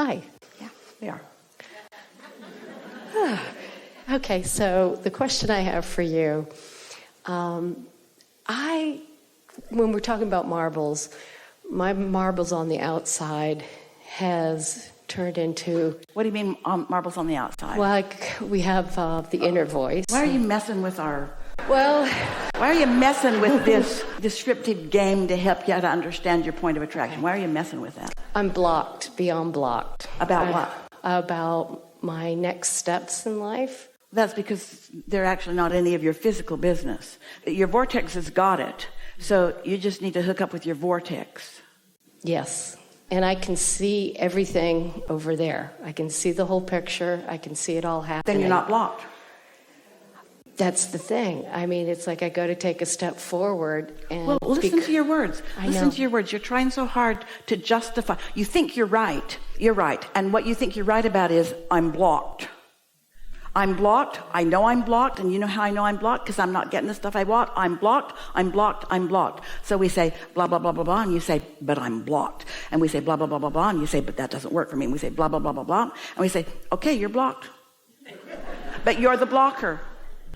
Hi. Yeah, we are. Okay, so the question I have for you, when we're talking about marbles, my marbles on the outside has turned into... What do you mean marbles on the outside? Like we have the inner voice. Why are you messing with our... Well... Why are you messing with this descriptive game to help you to understand your point of attraction? Why are you messing with that? I'm blocked, beyond blocked. About what? About my next steps in life. That's because they're actually not any of your physical business. Your vortex has got it. So you just need to hook up with your vortex. Yes. And I can see everything over there. I can see the whole picture. I can see it all happening. Then you're not blocked. That's the thing. I mean, it's like I go to take a step forward and... Well, listen to your words. Listen to your words. You're trying so hard to justify. You think you're right. You're right. And what you think you're right about is, I'm blocked. I'm blocked. I know I'm blocked. And you know how I know I'm blocked? Because I'm not getting the stuff I want. I'm blocked. I'm blocked. I'm blocked. So we say, blah, blah, blah, blah, blah. And you say, but I'm blocked. And we say, blah, blah, blah, blah, blah. And you say, but that doesn't work for me. And we say, blah, blah, blah, blah, blah. And we say, okay, you're blocked. But you're the blocker.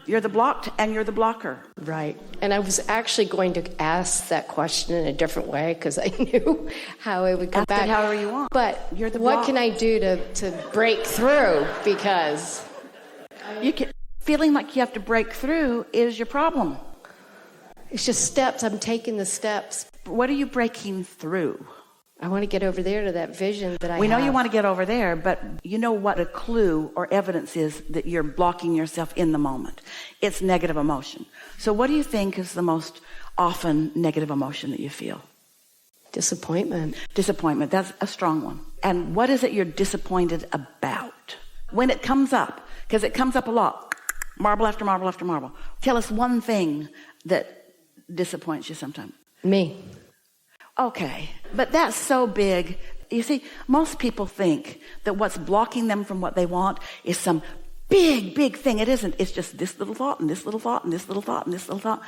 You're the blocked and you're the blocker. Right. And I was actually going to ask that question in a different way because I knew how it would come back. Ask it however you want. But you're the what can I do to break through? Because feeling like you have to break through is your problem. It's just steps. I'm taking the steps. What are you breaking through? I want to get over there to that vision that I have. We know you want to get over there, but you know what a clue or evidence is that you're blocking yourself in the moment. It's negative emotion. So what do you think is the most often negative emotion that you feel? Disappointment. Disappointment. That's a strong one. And what is it you're disappointed about? When it comes up, because it comes up a lot, marble after marble after marble. Tell us one thing that disappoints you sometimes. Me. Okay, but that's so big. You see, most people think that what's blocking them from what they want is some big, big thing. It isn't. It's just this little thought and this little thought and this little thought and this little thought.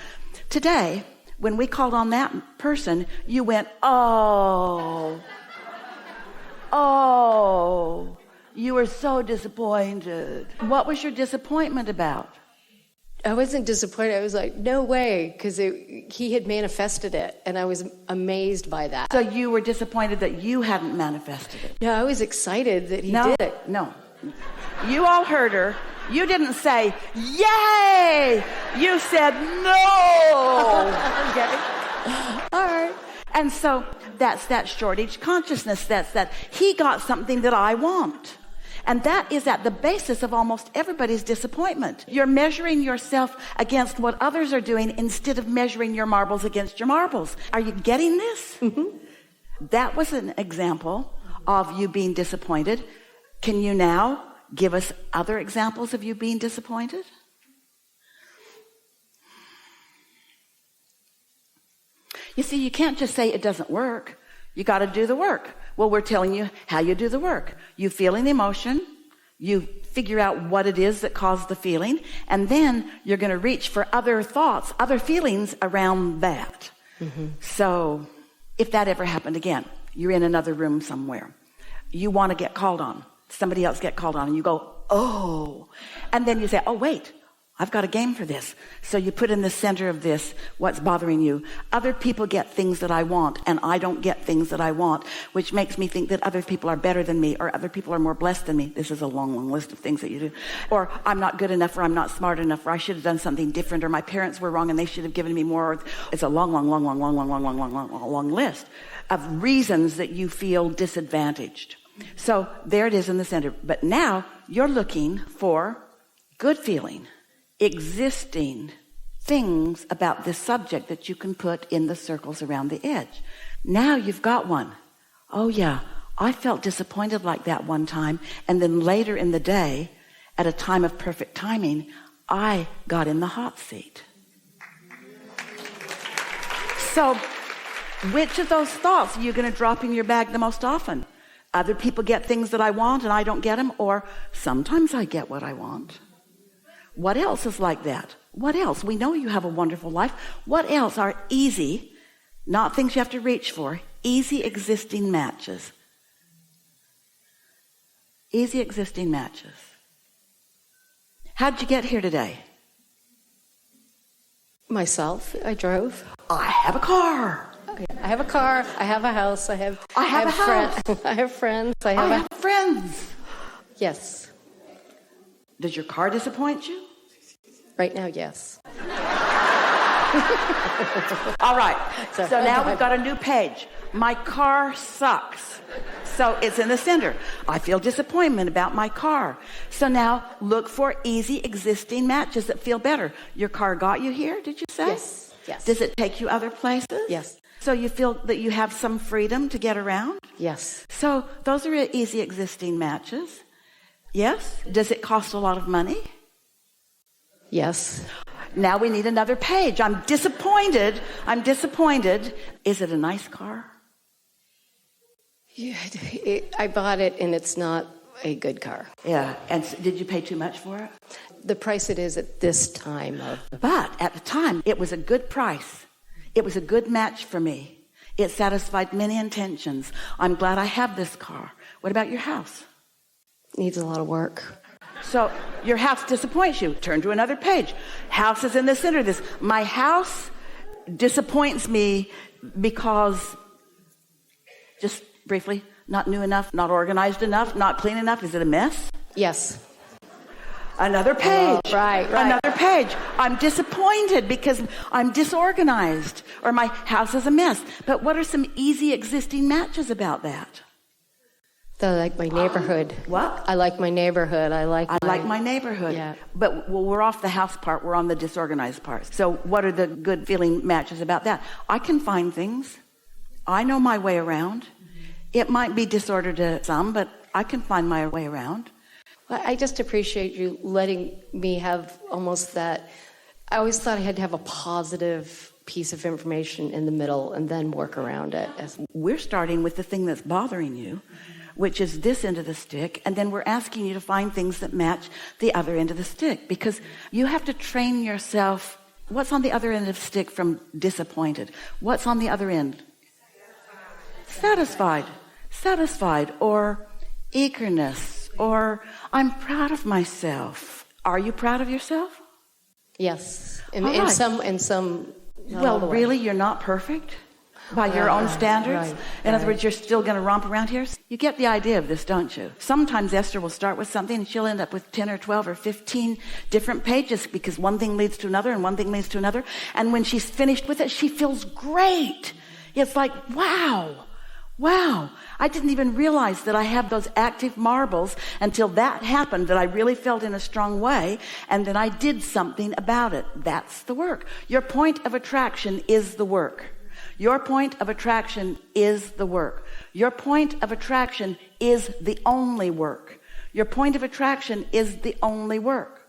Today, when we called on that person, you went, oh, you were so disappointed. What was your disappointment about? I wasn't disappointed. I was like, no way, because he had manifested it, and I was amazed by that. So you were disappointed that you hadn't manifested it? No, I was excited that he did it. No. You all heard her. You didn't say, yay! You said, no! Okay. All right. And so that's that shortage consciousness. That's that he got something that I want. And that is at the basis of almost everybody's disappointment. You're measuring yourself against what others are doing instead of measuring your marbles against your marbles. Are you getting this? Mm-hmm. That was an example of you being disappointed. Can you now give us other examples of you being disappointed? You see, you can't just say it doesn't work. You got to do the work. Well, we're telling you how you do the work. You feel an emotion. You figure out what it is that caused the feeling. And then you're going to reach for other thoughts, other feelings around that. Mm-hmm. So if that ever happened again, you're in another room somewhere. You want to get called on. Somebody else get called on. And you go, oh. And then you say, oh, wait. I've got a game for this. So you put in the center of this what's bothering you. Other people get things that I want, and I don't get things that I want, which makes me think that other people are better than me, or other people are more blessed than me. This is a long, long list of things that you do. Or I'm not good enough, or I'm not smart enough, or I should have done something different, or my parents were wrong and they should have given me more. It's a long, long, long, long, long, long, long, long, long, long, long, long list of reasons that you feel disadvantaged. So there it is in the center. But now you're looking for good feeling, existing things about this subject that you can put in the circles around the edge. Now you've got one. Oh yeah, I felt disappointed like that one time, and then later in the day, at a time of perfect timing, I got in the hot seat. So which of those thoughts are you going to drop in your bag the most often? Other people get things that I want and I don't get them, or sometimes I get what I want. What else is like that? What else? We know you have a wonderful life. What else are easy, not things you have to reach for, easy existing matches? Easy existing matches. How'd you get here today? Myself, I drove. I have a car. I have a car. I have a house. I have a house. I have friends. I have friends. Yes. Does your car disappoint you? Right now, yes. All right. So now we've got a new page. My car sucks. So it's in the center. I feel disappointment about my car. So now look for easy existing matches that feel better. Your car got you here, did you say? Yes. Yes. Does it take you other places? Yes. So you feel that you have some freedom to get around? Yes. So those are easy existing matches. Yes. Does it cost a lot of money? Yes. Now we need another page. I'm disappointed. Is it a nice car? Yeah, I bought it and it's not a good car. Yeah. And did you pay too much for it? The price it is at this time. But at the time, it was a good price. It was a good match for me. It satisfied many intentions. I'm glad I have this car. What about your house? Needs a lot of work. So your house disappoints you. Turn to another page. House is in the center of this. My house disappoints me because, just briefly, not new enough, not organized enough, not clean enough. Is it a mess? Yes. Another page. Right. Another page. I'm disappointed because I'm disorganized or my house is a mess. But what are some easy existing matches about that? I like my neighborhood. What? I like my neighborhood. I like my neighborhood. Yeah. But we're off the house part. We're on the disorganized part. So what are the good feeling matches about that? I can find things. I know my way around. It might be disorder to some, but I can find my way around. Well, I just appreciate you letting me have almost that. I always thought I had to have a positive piece of information in the middle and then work around it. We're starting with the thing that's bothering you, which is this end of the stick, and then we're asking you to find things that match the other end of the stick, because you have to train yourself. What's on the other end of the stick from disappointed? What's on the other end? Satisfied, or eagerness, or I'm proud of myself. Are you proud of yourself? Yes. Right. In some. Well, really, you're not perfect by your own standards. Right, in other words, you're still going to romp around here. You get the idea of this, don't you? Sometimes Esther will start with something and she'll end up with 10 or 12 or 15 different pages because one thing leads to another and one thing leads to another. And when she's finished with it, she feels great. It's like, wow, I didn't even realize that I have those active marbles until that happened, that I really felt in a strong way, and then I did something about it. That's the work. Your point of attraction is the work. Your point of attraction is the work. Your point of attraction is the only work. Your point of attraction is the only work.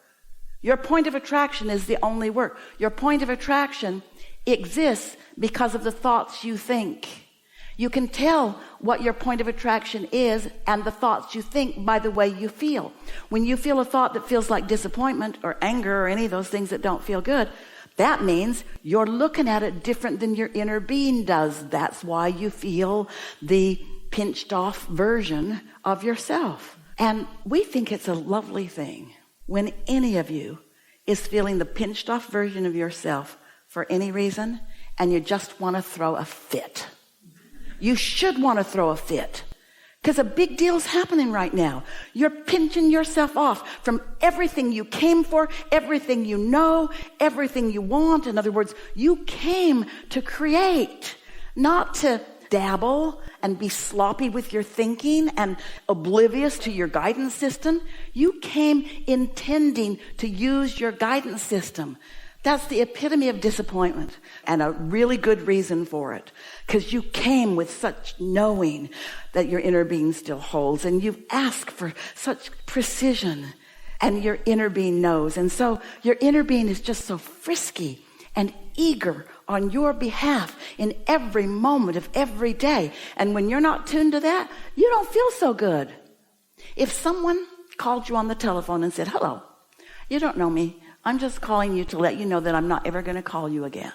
Your point of attraction is the only work. Your point of attraction exists because of the thoughts you think. You can tell what your point of attraction is and the thoughts you think by the way you feel. When you feel a thought that feels like disappointment or anger or any of those things that don't feel good, that means you're looking at it different than your inner being does. That's why you feel the pinched off version of yourself. And we think it's a lovely thing when any of you is feeling the pinched off version of yourself for any reason and you just want to throw a fit. You should want to throw a fit because a big deal's happening right now. You're pinching yourself off from everything you came for, everything you know, everything you want. In other words, you came to create, not to dabble and be sloppy with your thinking and oblivious to your guidance system. You came intending to use your guidance system. That's the epitome of disappointment and a really good reason for it, because you came with such knowing that your inner being still holds, and you've asked for such precision, and your inner being knows. And so your inner being is just so frisky and eager on your behalf in every moment of every day. And when you're not tuned to that, you don't feel so good. If someone called you on the telephone and said, "Hello, you don't know me. I'm just calling you to let you know that I'm not ever going to call you again,"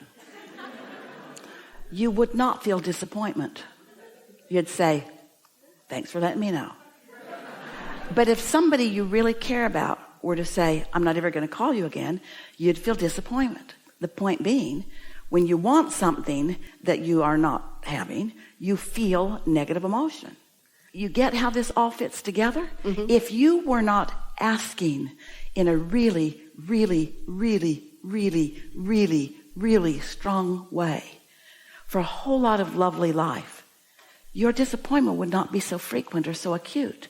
you would not feel disappointment. You'd say, "Thanks for letting me know." But if somebody you really care about were to say, I'm not ever going to call you again, you'd feel disappointment. The point being, when you want something that you are not having, you feel negative emotion. You get how this all fits together? Mm-hmm. If you were not asking in a really, really, really, really, really, really strong way for a whole lot of lovely life, your disappointment would not be so frequent or so acute.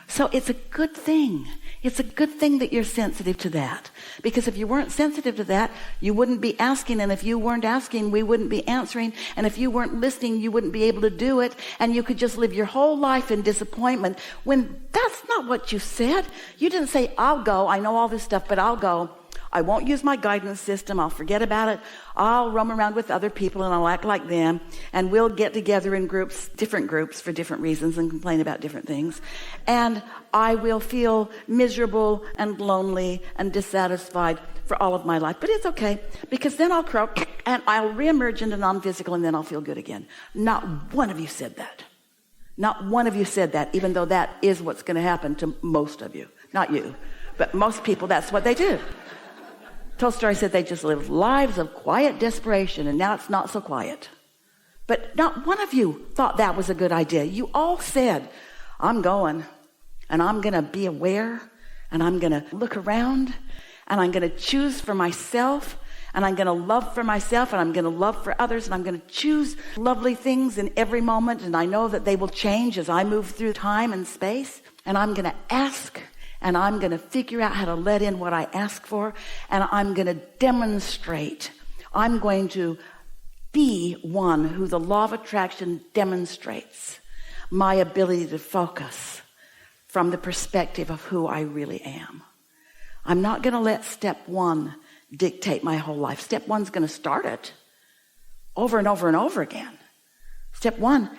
So it's a good thing. It's a good thing that you're sensitive to that. Because if you weren't sensitive to that, you wouldn't be asking. And if you weren't asking, we wouldn't be answering. And if you weren't listening, you wouldn't be able to do it. And you could just live your whole life in disappointment when that's not what you said. You didn't say, I'll go. I know all this stuff, but I'll go. I won't use my guidance system. I'll forget about it. I'll roam around with other people and I'll act like them. And we'll get together in groups, different groups for different reasons and complain about different things. And I will feel miserable and lonely and dissatisfied for all of my life. But it's okay, because then I'll croak and I'll reemerge into non-physical and then I'll feel good again. Not one of you said that. Not one of you said that, even though that is what's going to happen to most of you. Not you, but most people, that's what they do. Tolstoy said they just live lives of quiet desperation, and now it's not so quiet. But not one of you thought that was a good idea. You all said, I'm going, and I'm going to be aware, and I'm going to look around, and I'm going to choose for myself, and I'm going to love for myself, and I'm going to love for others, and I'm going to choose lovely things in every moment, and I know that they will change as I move through time and space, and I'm going to ask, and I'm going to figure out how to let in what I ask for, and I'm going to demonstrate. I'm going to be one who the law of attraction demonstrates my ability to focus from the perspective of who I really am. I'm not going to let step one dictate my whole life. Step one's going to start it over and over and over again. Step one,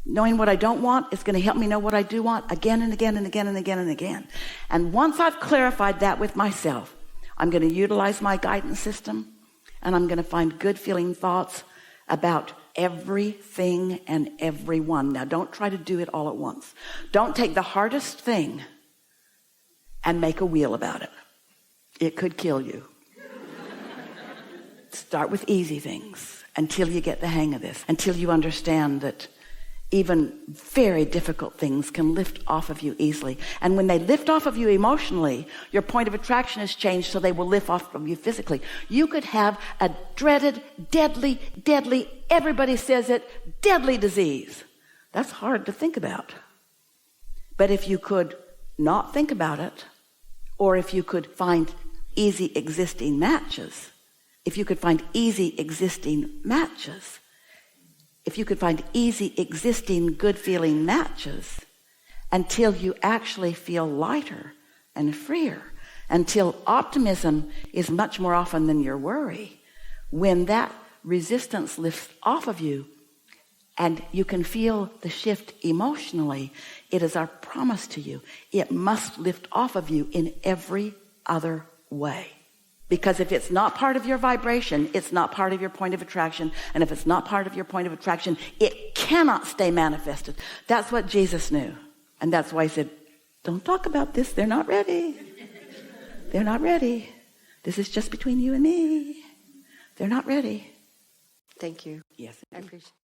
knowing what I don't want, is going to help me know what I do want again and again and again and again and again. And once I've clarified that with myself, I'm going to utilize my guidance system, and I'm going to find good feeling thoughts about everything and everyone. Now, don't try to do it all at once. Don't take the hardest thing and make a wheel about it. It could kill you. Start with easy things until you get the hang of this, until you understand that even very difficult things can lift off of you easily. And when they lift off of you emotionally, your point of attraction has changed, so they will lift off of you physically. You could have a dreaded, deadly, everybody says it, deadly disease. That's hard to think about. But if you could not think about it, or if you could find easy existing matches, if you could find easy existing matches, if you could find easy existing good feeling matches, until you actually feel lighter and freer, until optimism is much more often than your worry, when that resistance lifts off of you and you can feel the shift emotionally, it is our promise to you, it must lift off of you in every other way. Because if it's not part of your vibration, it's not part of your point of attraction. And if it's not part of your point of attraction, it cannot stay manifested. That's what Jesus knew. And that's why he said, don't talk about this. They're not ready. They're not ready. This is just between you and me. They're not ready. Thank you. Yes. I appreciate it.